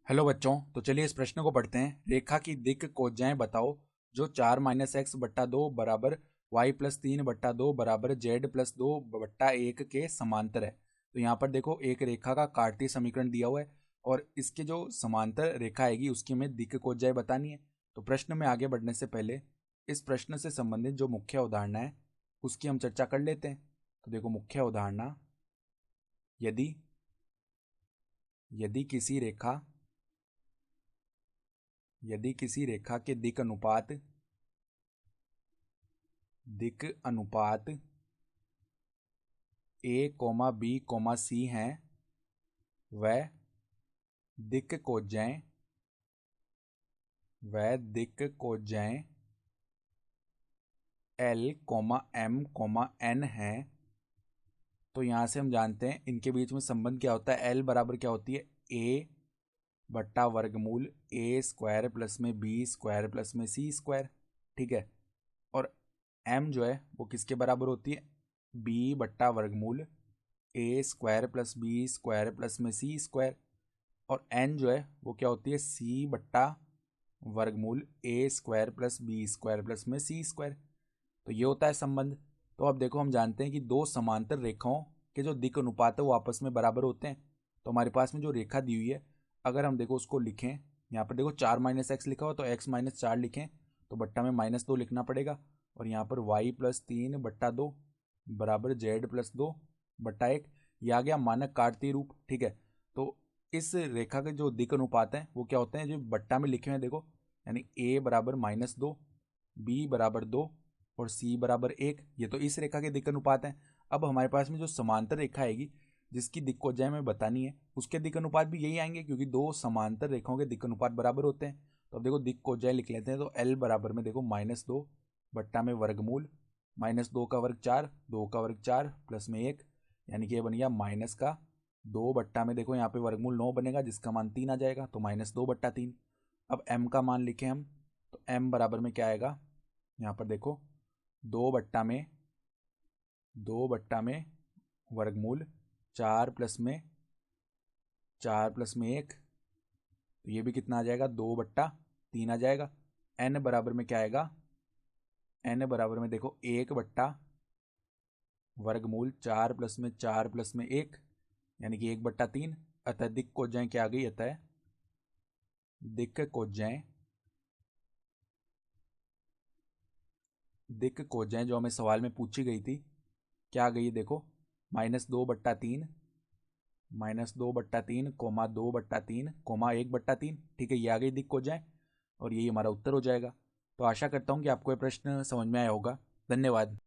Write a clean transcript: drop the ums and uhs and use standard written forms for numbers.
Hello बच्चों, तो चलिए इस प्रश्न को पढ़ते हैं। रेखा की दिक् कोज्जाएं बताओ जो 4-x/2 बराबर y+3/2 बराबर z+2/1 के समांतर है। तो यहाँ पर देखो, एक रेखा का कार्तीय समीकरण दिया हुआ है और इसके जो समांतर रेखा आएगी उसकी हमें दिक् कोज्जाएं बतानी है। तो प्रश्न में आगे बढ़ने से पहले इस प्रश्न से संबंधित जो मुख्य अवधारणा है उसकी हम चर्चा कर लेते हैं। तो देखो, मुख्य अवधारणा, यदि यदि किसी रेखा यदि किसी रेखा के दिक् अनुपात a, b, c हैं, वह दिक् कोज्जाएं L, M, N हैं। तो यहाँ से हम जानते हैं इनके बीच में संबंध क्या होता है। L बराबर क्या होती है, a बट्टा वर्गमूल a स्क्वायर प्लस में b स्क्वायर प्लस में c स्क्वायर। ठीक है। और m जो है वो किसके बराबर होती है, b बट्टा वर्गमूल a square plus b square plus में c स्क्वायर। और n जो है वो क्या होती है, c बट्टा वर्गमूल a square plus b square plus में c स्क्वायर। तो ये होता है संबंध। तो अब देखो, हम जानते हैं कि दो समांतर रेखाओं के जो दिक् अनुपात है वो आपस में बराबर होते हैं। तो हमारे पास में जो रेखा दी हुई है, अगर हम देखो उसको लिखें, यहाँ पर देखो 4-x लिखा हो तो x-4 लिखें, तो बट्टा में -2 लिखना पड़ेगा। और यहाँ पर y+3/2 बराबर z+2/1, ये आ गया मानक कार्तीय रूप। ठीक है। तो इस रेखा के जो दिक् अनुपात हैं वो क्या होते हैं, जो बट्टा में लिखे हुए हैं देखो, यानी a बराबर -2, b बराबर 2 और c बराबर 1। ये तो इस रेखा के दिक् अनुपात हैं। अब हमारे पास में जो समांतर रेखा आएगी जिसकी दिक् कोज्जाएं हमें बतानी है, उसके दिक् अनुपात भी यही आएंगे, क्योंकि दो समांतर रेखाओं के दिक् अनुपात बराबर होते हैं। तो अब देखो, दिक् कोज्जाएं लिख लेते हैं। तो L बराबर में देखो -2 बट्टा में वर्गमूल -2 का वर्ग 4, 2 का वर्ग 4 प्लस में 1, यानी कि ये बन गया -2 बट्टा में देखो यहाँ पे वर्गमूल 9 बनेगा जिसका मान 3 आ जाएगा, तो -2/3। अब m का मान लिखें हम, तो m बराबर में क्या आएगा, यहाँ पर देखो 2/में वर्गमूल 4 प्लस में 1, तो ये भी कितना आ जाएगा, 2/3 आ जाएगा। n बराबर में क्या आएगा, n बराबर में देखो 1 वर्गमूल 4 प्लस में 4 प्लस में 1, यानी कि 1/3। अतः दिक् कोज्जाएं क्या आ गई, अतः दिक् कोज्जाएं जो हमें सवाल में पूछी गई थी क्या आ गई, देखो -2/3, -2/3, 2/3, 1/3। ठीक है, ये आ गई दिक् कोज्जाएं और यही हमारा उत्तर हो जाएगा। तो आशा करता हूँ कि आपको ये प्रश्न समझ में आया होगा। धन्यवाद।